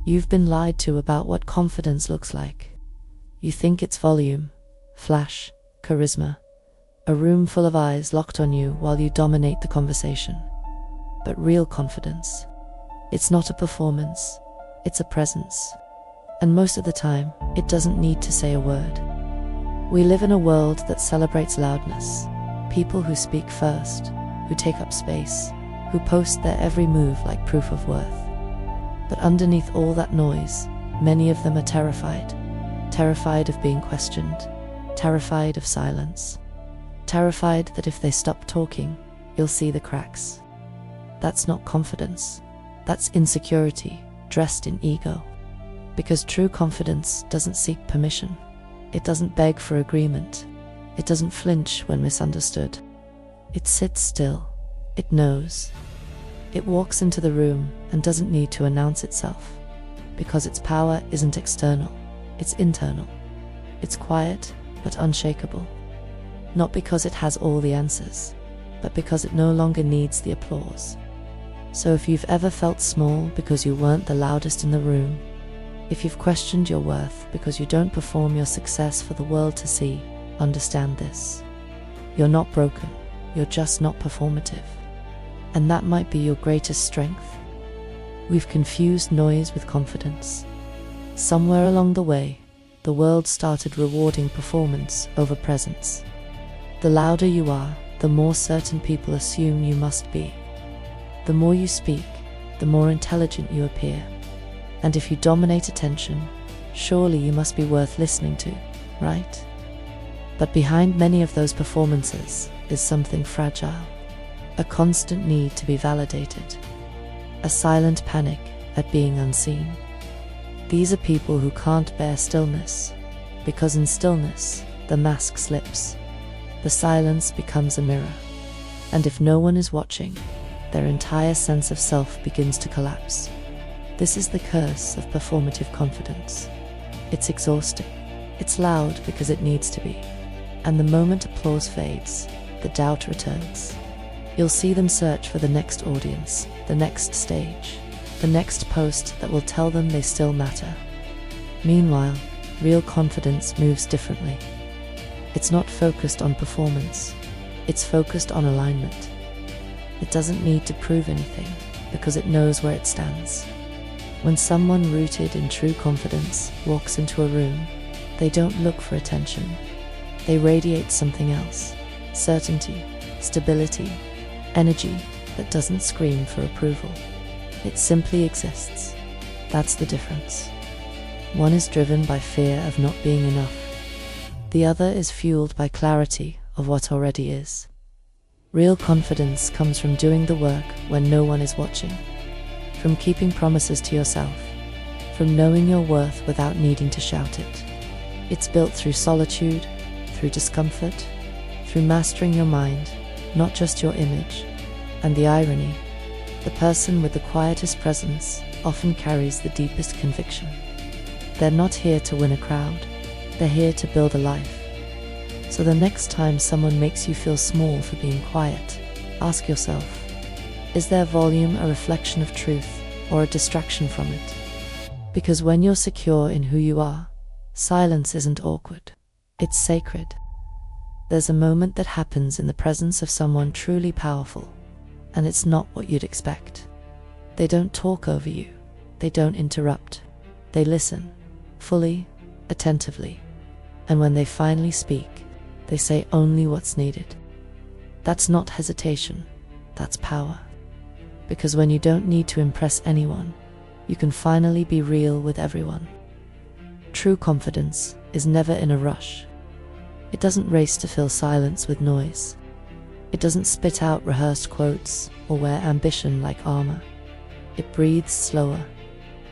You've been lied to about what confidence looks like. You think it's volume, flash, charisma, a room full of eyes locked on you while you dominate the conversation. But real confidence, it's not a performance, it's a presence. And most of the time, it doesn't need to say a word. We live in a world that celebrates loudness. People who speak first, who take up space, who post their every move like proof of worth. But underneath all that noise, many of them are terrified. Terrified of being questioned, terrified of silence, terrified that if they stop talking, you'll see the cracks. That's not confidence. That's insecurity, dressed in ego. Because true confidence doesn't seek permission. It doesn't beg for agreement. It doesn't flinch when misunderstood. It sits still. It knows. It walks into the room and doesn't need to announce itself. Because its power isn't external. It's internal. It's quiet, but unshakable. Not because it has all the answers, but because it no longer needs the applause. So if you've ever felt small because you weren't the loudest in the room, if you've questioned your worth because you don't perform your success for the world to see, understand this. You're not broken, you're just not performative. And that might be your greatest strength. We've confused noise with confidence. Somewhere along the way, the world started rewarding performance over presence. The louder you are, the more certain people assume you must be. The more you speak, the more intelligent you appear. And if you dominate attention, surely you must be worth listening to, right? But behind many of those performances is something fragile. A constant need to be validated. A silent panic at being unseen. These are people who can't bear stillness, because in stillness, the mask slips. The silence becomes a mirror. And if no one is watching, their entire sense of self begins to collapse. This is the curse of performative confidence. It's exhausting. It's loud because it needs to be. And the moment applause fades, the doubt returns. You'll see them search for the next audience, the next stage, the next post that will tell them they still matter. Meanwhile, real confidence moves differently. It's not focused on performance. It's focused on alignment. It doesn't need to prove anything because it knows where it stands. When someone rooted in true confidence walks into a room, they don't look for attention. They radiate something else. Certainty, stability, energy that doesn't scream for approval. It simply exists. That's the difference. One is driven by fear of not being enough. The other is fueled by clarity of what already is. Real confidence comes from doing the work when no one is watching, from keeping promises to yourself, from knowing your worth without needing to shout it. It's built through solitude, through discomfort, through mastering your mind, not just your image. And the irony, the person with the quietest presence often carries the deepest conviction. They're not here to win a crowd, they're here to build a life. So the next time someone makes you feel small for being quiet, ask yourself, is their volume a reflection of truth or a distraction from it? Because when you're secure in who you are, silence isn't awkward, it's sacred. There's a moment that happens in the presence of someone truly powerful, and it's not what you'd expect. They don't talk over you, they don't interrupt, they listen, fully, attentively, and when they finally speak, they say only what's needed. That's not hesitation, that's power. Because when you don't need to impress anyone, you can finally be real with everyone. True confidence is never in a rush. It doesn't race to fill silence with noise. It doesn't spit out rehearsed quotes or wear ambition like armor. It breathes slower,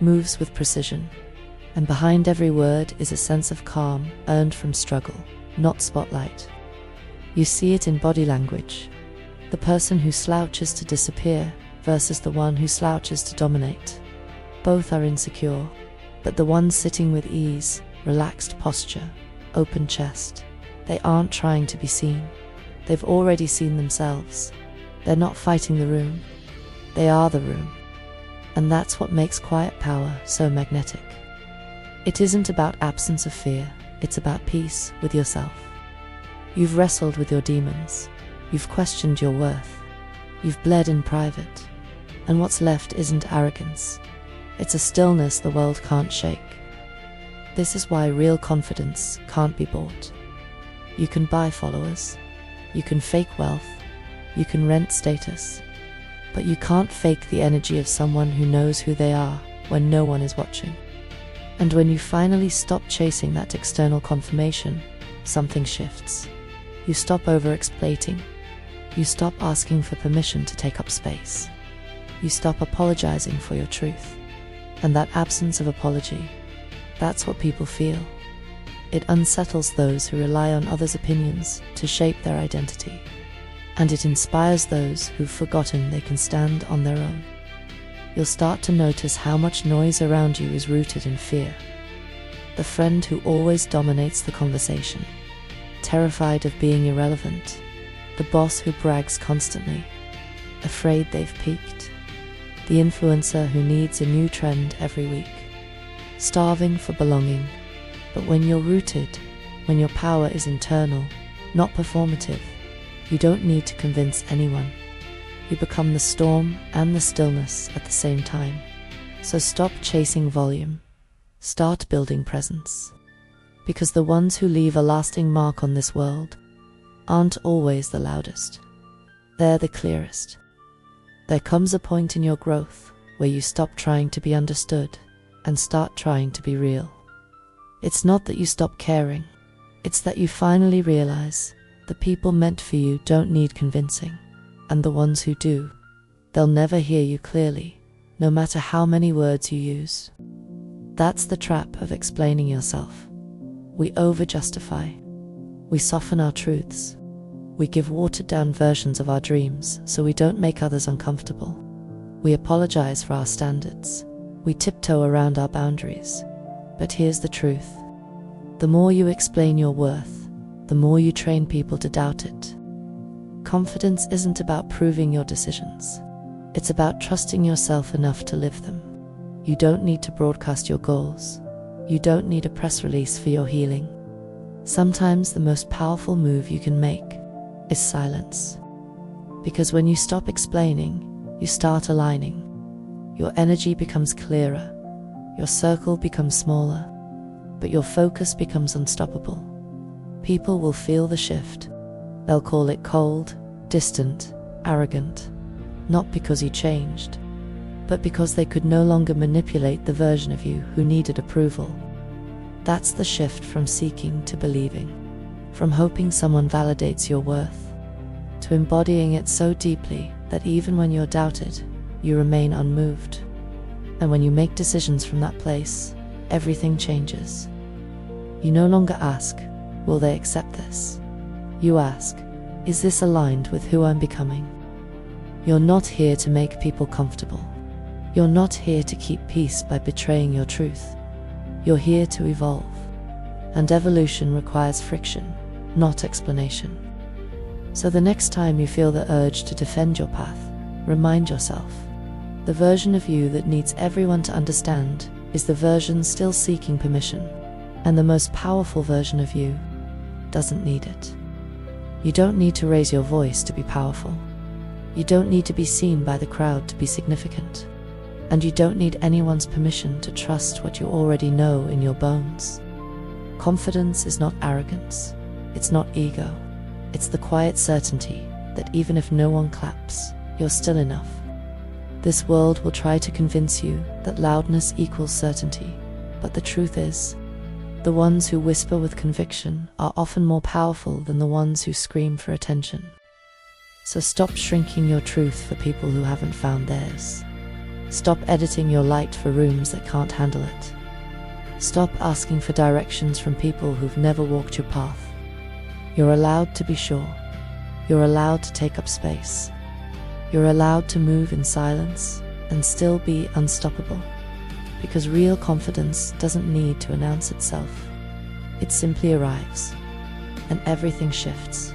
moves with precision, and behind every word is a sense of calm earned from struggle, not spotlight. You see it in body language. The person who slouches to disappear versus the one who slouches to dominate. Both are insecure, but the one sitting with ease, relaxed posture, open chest, they aren't trying to be seen. They've already seen themselves. They're not fighting the room. They are the room. And that's what makes quiet power so magnetic. It isn't about absence of fear, it's about peace with yourself. You've wrestled with your demons, you've questioned your worth, you've bled in private, and what's left isn't arrogance, it's a stillness the world can't shake. This is why real confidence can't be bought. You can buy followers, you can fake wealth, you can rent status, but you can't fake the energy of someone who knows who they are when no one is watching. And when you finally stop chasing that external confirmation, something shifts. You stop overexplaining. You stop asking for permission to take up space. You stop apologizing for your truth. And that absence of apology, that's what people feel. It unsettles those who rely on others' opinions to shape their identity. And it inspires those who've forgotten they can stand on their own. You'll start to notice how much noise around you is rooted in fear. The friend who always dominates the conversation, terrified of being irrelevant. The boss who brags constantly, afraid they've peaked. The influencer who needs a new trend every week, starving for belonging. But when you're rooted, when your power is internal, not performative, you don't need to convince anyone. You become the storm and the stillness at the same time. So stop chasing volume. Start building presence. Because the ones who leave a lasting mark on this world aren't always the loudest. They're the clearest. There comes a point in your growth where you stop trying to be understood and start trying to be real. It's not that you stop caring. It's that you finally realize the people meant for you don't need convincing. And the ones who do, they'll never hear you clearly, no matter how many words you use. That's the trap of explaining yourself. We over-justify. We soften our truths. We give watered-down versions of our dreams so we don't make others uncomfortable. We apologize for our standards. We tiptoe around our boundaries. But here's the truth. The more you explain your worth, the more you train people to doubt it. Confidence isn't about proving your decisions. It's about trusting yourself enough to live them. You don't need to broadcast your goals. You don't need a press release for your healing. Sometimes the most powerful move you can make is silence. Because when you stop explaining, you start aligning. Your energy becomes clearer. Your circle becomes smaller. But your focus becomes unstoppable. People will feel the shift. They'll call it cold, distant, arrogant, not because you changed, but because they could no longer manipulate the version of you who needed approval. That's the shift from seeking to believing, from hoping someone validates your worth, to embodying it so deeply that even when you're doubted, you remain unmoved. And when you make decisions from that place, everything changes. You no longer ask, will they accept this? You ask, is this aligned with who I'm becoming? You're not here to make people comfortable. You're not here to keep peace by betraying your truth. You're here to evolve. And evolution requires friction, not explanation. So the next time you feel the urge to defend your path, remind yourself, the version of you that needs everyone to understand is the version still seeking permission. And the most powerful version of you doesn't need it. You don't need to raise your voice to be powerful. You don't need to be seen by the crowd to be significant. And you don't need anyone's permission to trust what you already know in your bones. Confidence is not arrogance. It's not ego. It's the quiet certainty that even if no one claps, you're still enough. This world will try to convince you that loudness equals certainty, but the truth is, the ones who whisper with conviction are often more powerful than the ones who scream for attention. So stop shrinking your truth for people who haven't found theirs. Stop editing your light for rooms that can't handle it. Stop asking for directions from people who've never walked your path. You're allowed to be sure. You're allowed to take up space. You're allowed to move in silence and still be unstoppable. Because real confidence doesn't need to announce itself. It simply arrives, and everything shifts.